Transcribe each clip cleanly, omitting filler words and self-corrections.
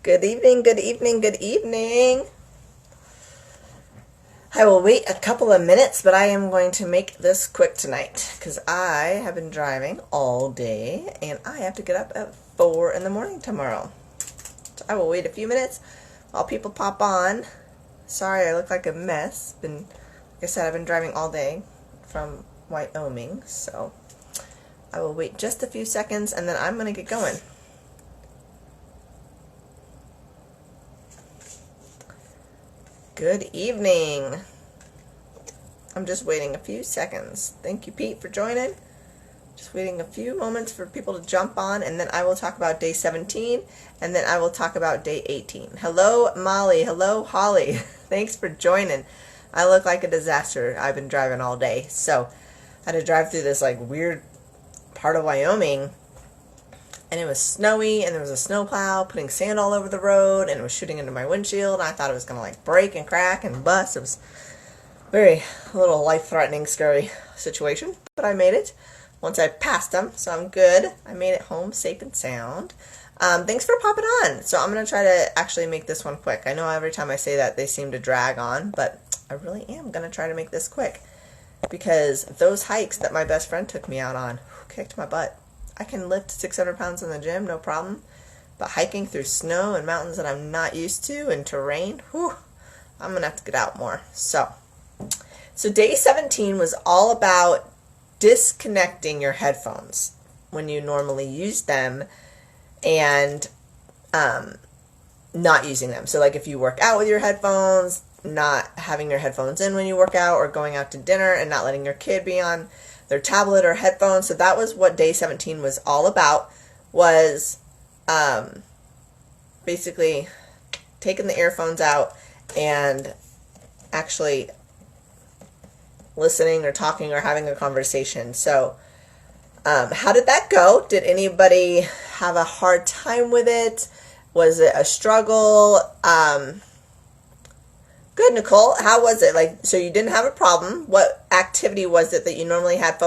Good evening, good evening, good evening. I will wait a couple of minutes, but I am going to make this quick tonight because I have been driving all day and I have to get up at 4 in the morning tomorrow. So I will wait a few minutes while people pop on. Sorry, I look like a mess. Like I said, I've been driving all day from Wyoming, so I will wait just a few seconds and then I'm going to get going. Good evening. I'm just waiting a few seconds. Thank you, Pete, for joining. Just waiting a few moments for people to jump on, and then I will talk about day 17, and then I will talk about day 18. Hello, Molly. Hello, Holly. Thanks for joining. I look like a disaster. I've been driving all day, so I had to drive through this like weird part of Wyoming, and it was snowy, and there was a snowplow putting sand all over the road, and it was shooting into my windshield, and I thought it was going to like break and crack and bust. It was a little life-threatening, scary situation, but I made it once I passed them, so I'm good. I made it home safe and sound. Thanks for popping on. So I'm going to try to actually make this one quick. I know every time I say that, they seem to drag on, but I really am going to try to make this quick because those hikes that my best friend took me out on kicked my butt. I can lift 600 pounds in the gym, no problem. But hiking through snow and mountains that I'm not used to and terrain, I'm going to have to get out more. So day 17 was all about disconnecting your headphones when you normally use them and not using them. So like if you work out with your headphones, not having your headphones in when you work out, or going out to dinner and not letting your kid be on their tablet or headphones. So that was what day 17 was all about, was basically taking the earphones out and actually listening or talking or having a conversation. So how did that go? Did anybody have a hard time with it? Was it a struggle? Good, Nicole. How was it? Like, so you didn't have a problem. What activity was it that you normally have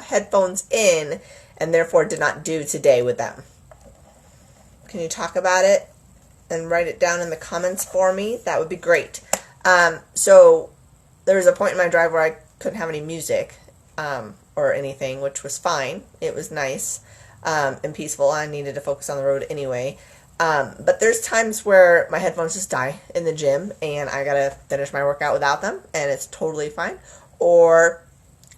headphones in and therefore did not do today with them? Can you talk about it and write it down in the comments for me? That would be great. So there was a point in my drive where I couldn't have any music or anything, which was fine. It was nice and peaceful. I needed to focus on the road anyway. But there's times where my headphones just die in the gym and I gotta finish my workout without them, and it's totally fine. Or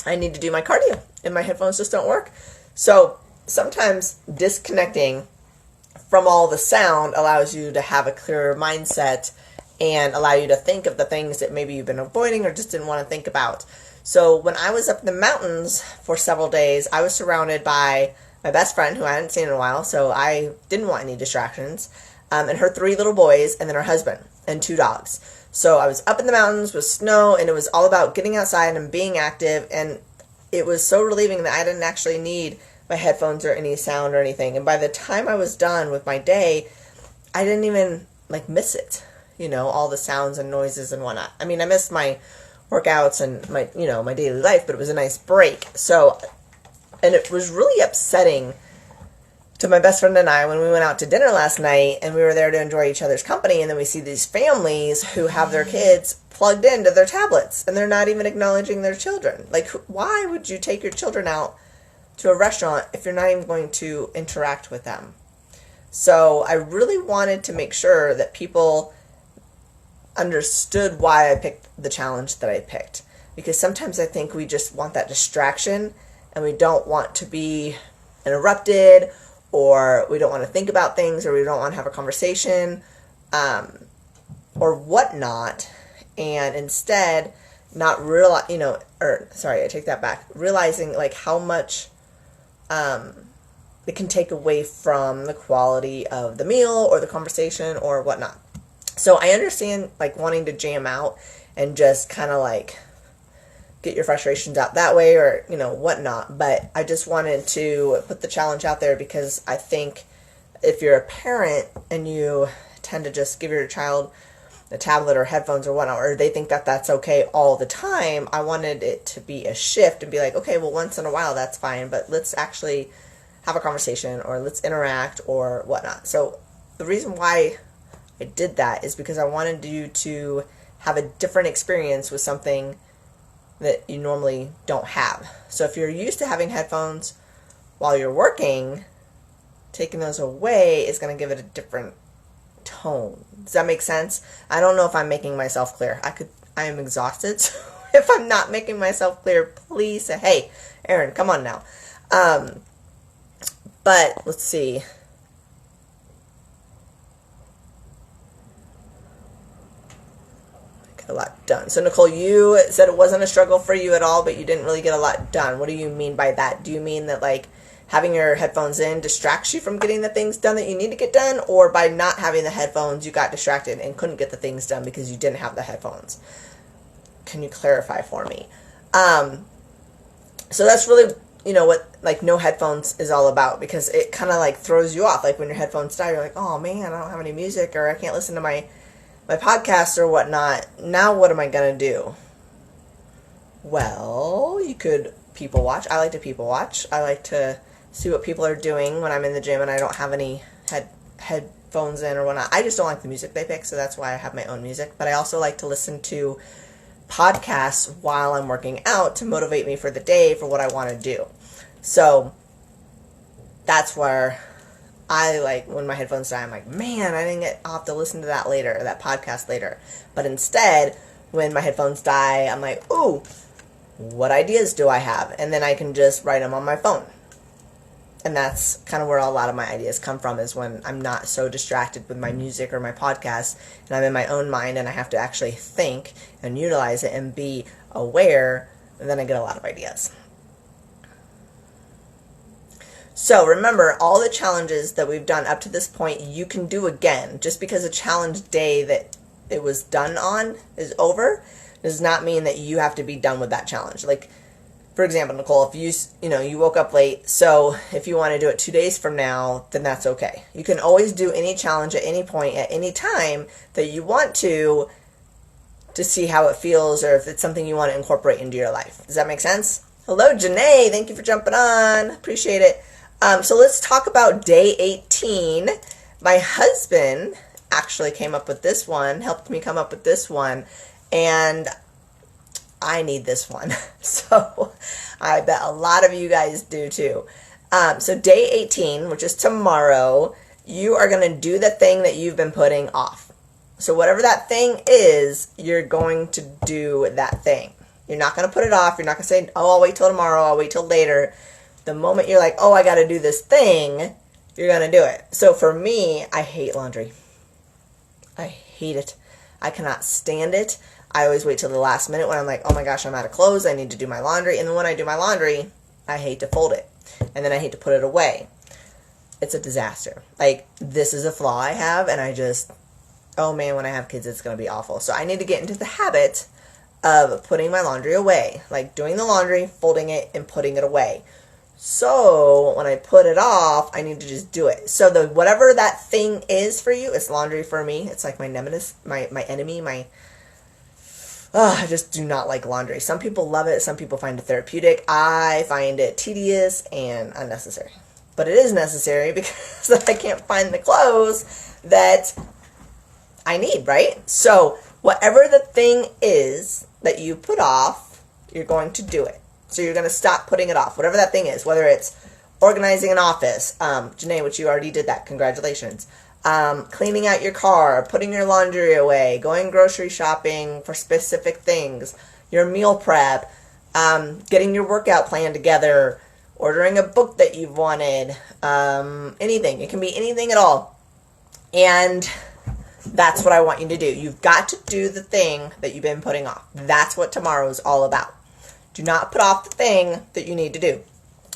I need to do my cardio and my headphones just don't work. So sometimes disconnecting from all the sound allows you to have a clearer mindset and allow you to think of the things that maybe you've been avoiding or just didn't want to think about. So when I was up in the mountains for several days, I was surrounded by my best friend, who I hadn't seen in a while, so I didn't want any distractions, and her 3 little boys, and then her husband, and 2 dogs. So I was up in the mountains with snow, and it was all about getting outside and being active, and it was so relieving that I didn't actually need my headphones or any sound or anything. And by the time I was done with my day, I didn't even, miss it, all the sounds and noises and whatnot. I mean, I missed my workouts and my daily life, but it was a nice break. And it was really upsetting to my best friend and I when we went out to dinner last night and we were there to enjoy each other's company, and then we see these families who have their kids plugged into their tablets and they're not even acknowledging their children. Like, why would you take your children out to a restaurant if you're not even going to interact with them? So I really wanted to make sure that people understood why I picked the challenge that I picked, because sometimes I think we just want that distraction and we don't want to be interrupted, or we don't want to think about things, or we don't want to have a conversation, or whatnot, and instead not realize, I take that back, realizing how much it can take away from the quality of the meal or the conversation or whatnot. So I understand wanting to jam out and just kind of get your frustrations out that way, or whatnot, but I just wanted to put the challenge out there because I think if you're a parent and you tend to just give your child a tablet or headphones or whatnot, or they think that that's okay all the time, I wanted it to be a shift and be like, okay, well, once in a while that's fine, but let's actually have a conversation or let's interact or whatnot. So the reason why I did that is because I wanted you to have a different experience with something that you normally don't have. So if you're used to having headphones while you're working, taking those away is going to give it a different tone. Does that make sense? I don't know if I'm making myself clear. I am exhausted, so if I'm not making myself clear, please say, hey, Erin, come on now. But let's see. A lot done. So Nicole, you said it wasn't a struggle for you at all, but you didn't really get a lot done. What do you mean by that? Do you mean that like having your headphones in distracts you from getting the things done that you need to get done, or by not having the headphones you got distracted and couldn't get the things done because you didn't have the headphones? Can you clarify for me? So that's really, what like no headphones is all about, because it kind of like throws you off. Like when your headphones die, you're like, oh man, I don't have any music, or I can't listen to my podcast or whatnot. Now what am I going to do? Well, you could people watch. I like to people watch. I like to see what people are doing when I'm in the gym and I don't have any headphones in or whatnot. I just don't like the music they pick, so that's why I have my own music. But I also like to listen to podcasts while I'm working out to motivate me for the day, for what I want to do. So that's where I like when my headphones die, I'm like, man, I'll have to listen to that later, that podcast later. But instead, when my headphones die, I'm like, ooh, what ideas do I have? And then I can just write them on my phone. And that's kind of where a lot of my ideas come from, is when I'm not so distracted with my music or my podcast, and I'm in my own mind and I have to actually think and utilize it and be aware, and then I get a lot of ideas. So remember, all the challenges that we've done up to this point, you can do again. Just because a challenge day that it was done on is over, does not mean that you have to be done with that challenge. Like, for example, Nicole, if you woke up late, so if you want to do it 2 days from now, then that's okay. You can always do any challenge at any point, at any time that you want to see how it feels, or if it's something you want to incorporate into your life. Does that make sense? Hello, Janae. Thank you for jumping on. Appreciate it. So let's talk about day 18. My husband actually came up with this one, helped me come up with this one, and I need this one. So I bet a lot of you guys do too. So day 18, which is tomorrow, you are going to do the thing that you've been putting off. So whatever that thing is, you're going to do that thing. You're not going to put it off. You're not going to say, oh, I'll wait till tomorrow. I'll wait till later. The moment you're like, oh, I got to do this thing, you're going to do it. So for me, I hate laundry. I hate it. I cannot stand it. I always wait till the last minute when I'm like, oh my gosh, I'm out of clothes. I need to do my laundry. And then when I do my laundry, I hate to fold it. And then I hate to put it away. It's a disaster. Like, this is a flaw I have, and oh man, when I have kids, it's going to be awful. So I need to get into the habit of putting my laundry away. Like doing the laundry, folding it, and putting it away. So when I put it off, I need to just do it. So whatever that thing is for you, it's laundry for me. It's like my nemesis, my enemy, I just do not like laundry. Some people love it. Some people find it therapeutic. I find it tedious and unnecessary. But it is necessary because I can't find the clothes that I need, right? So whatever the thing is that you put off, you're going to do it. So you're going to stop putting it off, whatever that thing is, whether it's organizing an office, Janae, which you already did that, congratulations, cleaning out your car, putting your laundry away, going grocery shopping for specific things, your meal prep, getting your workout plan together, ordering a book that you've wanted, anything. It can be anything at all. And that's what I want you to do. You've got to do the thing that you've been putting off. That's what tomorrow is all about. Do not put off the thing that you need to do.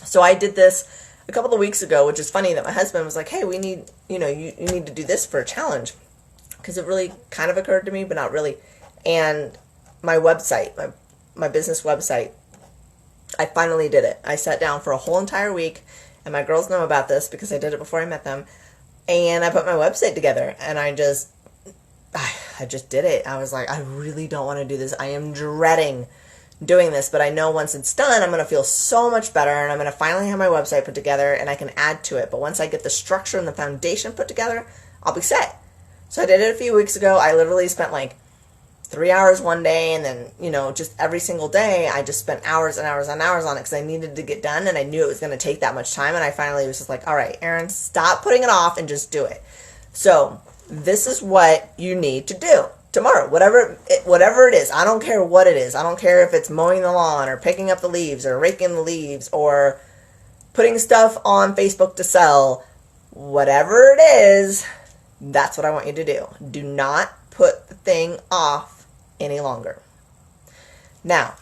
So I did this a couple of weeks ago, which is funny that my husband was like, hey, we need, you need to do this for a challenge. Because it really kind of occurred to me, but not really. And my website, my business website, I finally did it. I sat down for a whole entire week, and my girls know about this because I did it before I met them. And I put my website together, and I just did it. I was like, I really don't want to do this. I am dreading doing this, but I know once it's done, I'm going to feel so much better, and I'm going to finally have my website put together, and I can add to it. But once I get the structure and the foundation put together, I'll be set. So I did it a few weeks ago. I literally spent like 3 hours one day, and then, just every single day, I just spent hours and hours and hours on it because I needed to get done, and I knew it was going to take that much time, and I finally was just like, all right, Erin, stop putting it off and just do it. So this is what you need to do tomorrow, whatever it is. I don't care what it is. I don't care if it's mowing the lawn or picking up the leaves or raking the leaves or putting stuff on Facebook to sell. Whatever it is, that's what I want you to do. Do not put the thing off any longer. Now,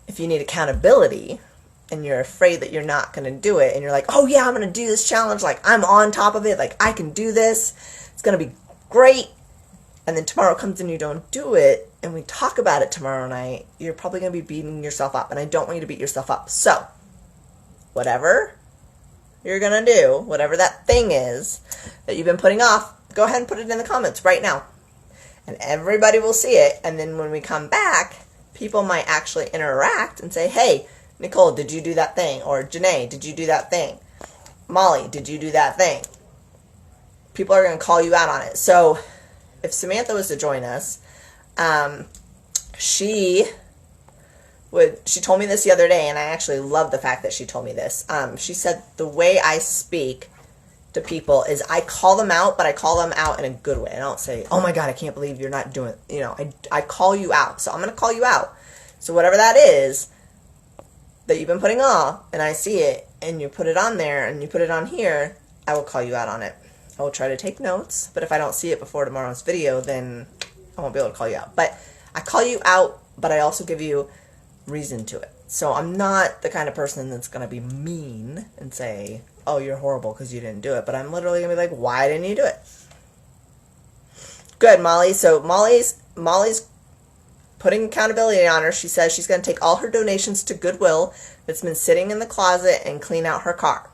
if you need accountability and you're afraid that you're not going to do it, and you're like, oh yeah, I'm going to do this challenge, like I'm on top of it, like I can do this, it's going to be great, and then tomorrow comes and you don't do it, and we talk about it tomorrow night, you're probably going to be beating yourself up, and I don't want you to beat yourself up. So, whatever you're going to do, whatever that thing is that you've been putting off, go ahead and put it in the comments right now. And everybody will see it, and then when we come back, people might actually interact and say, hey, Nicole, did you do that thing? Or Janae, did you do that thing? Molly, did you do that thing? People are going to call you out on it. So if Samantha was to join us, she told me this the other day, and I actually love the fact that she told me this. She said the way I speak to people is I call them out, but I call them out in a good way. I don't say, oh my God, I can't believe you're not doing it. I call you out. So I'm going to call you out. So whatever that is that you've been putting off, and I see it, and you put it on there, and you put it on here, I will call you out on it. I will try to take notes, but if I don't see it before tomorrow's video, then I won't be able to call you out. But I call you out, but I also give you reason to it. So I'm not the kind of person that's going to be mean and say, oh, you're horrible because you didn't do it. But I'm literally going to be like, why didn't you do it? Good, Molly. So Molly's putting accountability on her. She says she's going to take all her donations to Goodwill that's been sitting in the closet and clean out her car.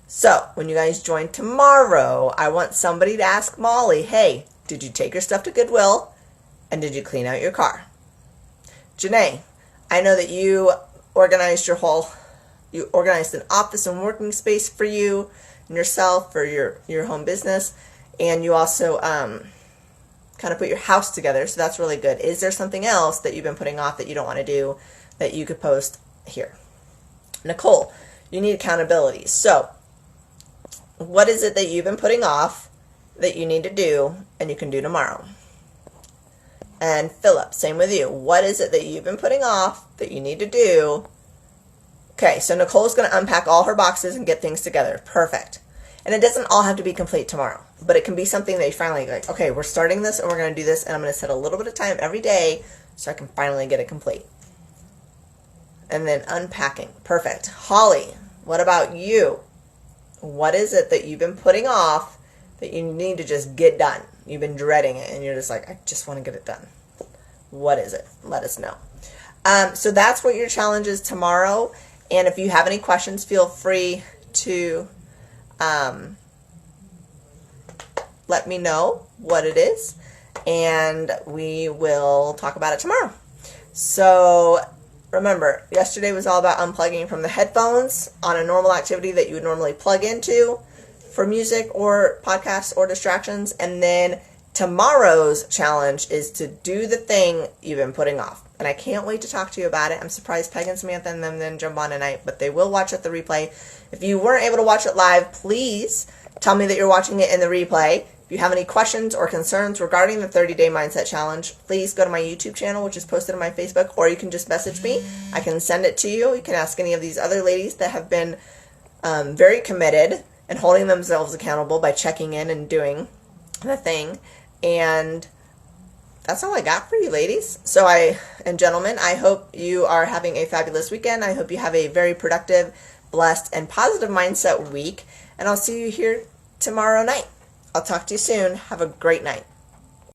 So when you guys join tomorrow, I want somebody to ask Molly, hey, did you take your stuff to Goodwill and did you clean out your car? Janae, I know that you organized an office and working space for you and yourself for your home business, and you also kind of put your house together, so that's really good. Is there something else that you've been putting off that you don't want to do that you could post here? Nicole, you need accountability. So what is it that you've been putting off that you need to do and you can do tomorrow? And Philip, same with you. What is it that you've been putting off that you need to do? Okay, so Nicole's going to unpack all her boxes and get things together. Perfect. And it doesn't all have to be complete tomorrow, but it can be something that you finally like, okay, we're starting this and we're going to do this, and I'm going to set a little bit of time every day so I can finally get it complete. And then unpacking. Perfect. Holly, what about you? What is it that you've been putting off that you need to just get done? You've been dreading it, and you're just like, I just want to get it done. What is it? Let us know. So that's what your challenge is tomorrow. And if you have any questions, feel free to let me know what it is, and we will talk about it tomorrow. So remember, yesterday was all about unplugging from the headphones on a normal activity that you would normally plug into for music or podcasts or distractions. And then tomorrow's challenge is to do the thing you've been putting off. And I can't wait to talk to you about it. I'm surprised Peg and Samantha and them didn't jump on tonight, but they will watch it the replay. If you weren't able to watch it live, please tell me that you're watching it in the replay. If you have any questions or concerns regarding the 30-day mindset challenge, please go to my YouTube channel, which is posted on my Facebook, or you can just message me. I can send it to you. You can ask any of these other ladies that have been very committed and holding themselves accountable by checking in and doing the thing. And that's all I got for you, ladies. So and gentlemen, I hope you are having a fabulous weekend. I hope you have a very productive, blessed, and positive mindset week. And I'll see you here tomorrow night. I'll talk to you soon. Have a great night.